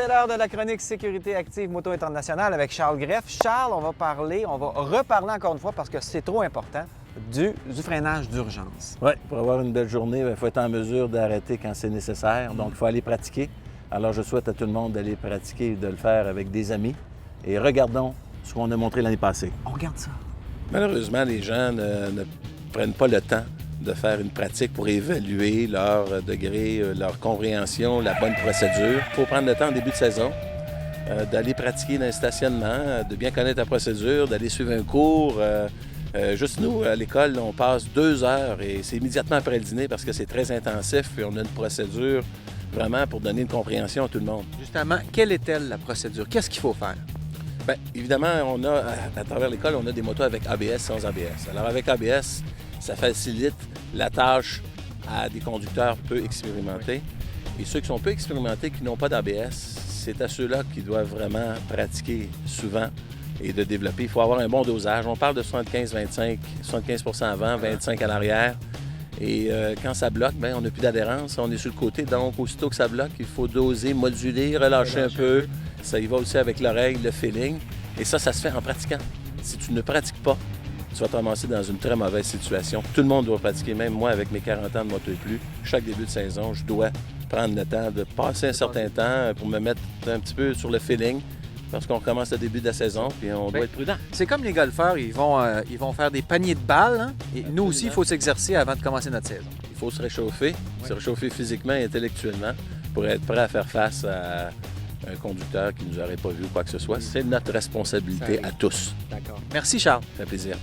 C'est l'heure de la chronique Sécurité active Moto Internationale avec Charles Greff. Charles, on va reparler encore une fois parce que c'est trop important, du freinage d'urgence. Oui, pour avoir une belle journée, il faut être en mesure d'arrêter quand c'est nécessaire. Donc, il faut aller pratiquer. Alors, je souhaite à tout le monde d'aller pratiquer et de le faire avec des amis. Et regardons ce qu'on a montré l'année passée. On regarde ça. Malheureusement, les gens ne prennent pas le temps de faire une pratique pour évaluer leur degré, leur compréhension, la bonne procédure. Il faut prendre le temps en début de saison d'aller pratiquer dans le stationnement, de bien connaître la procédure, d'aller suivre un cours. Juste nous, à l'école, on passe 2 heures et c'est immédiatement après le dîner parce que c'est très intensif et on a une procédure vraiment pour donner une compréhension à tout le monde. Justement, quelle est-elle la procédure? Qu'est-ce qu'il faut faire? Bien, évidemment, on a, à travers l'école, on a des motos avec ABS, sans ABS. Alors, avec ABS, ça facilite la tâche à des conducteurs peu expérimentés. Et ceux qui sont peu expérimentés, qui n'ont pas d'ABS, c'est à ceux-là qui doivent vraiment pratiquer souvent et de développer. Il faut avoir un bon dosage. On parle de 75-25, 75 avant, 25 à l'arrière. Et quand ça bloque, bien, on n'a plus d'adhérence, on est sur le côté. Donc, aussitôt que ça bloque, il faut doser, moduler, relâcher un peu. Ça y va aussi avec l'oreille, le feeling. Et ça se fait en pratiquant. Si tu ne pratiques pas, tu vas te ramasser dans une très mauvaise situation. Tout le monde doit pratiquer, même moi avec mes 40 ans de moto et plus. Chaque début de saison, je dois prendre le temps de passer un certain temps pour me mettre un petit peu sur le feeling. Parce qu'on commence le début de la saison, puis on doit être prudent. C'est comme les golfeurs, ils vont faire des paniers de balles. Hein? Et nous aussi, il faut s'exercer avant de commencer notre saison. Il faut se réchauffer, se réchauffer physiquement et intellectuellement pour être prêt à faire face à un conducteur qui ne nous aurait pas vu ou quoi que ce soit. C'est notre responsabilité à tous. D'accord. Merci, Charles. Ça fait plaisir.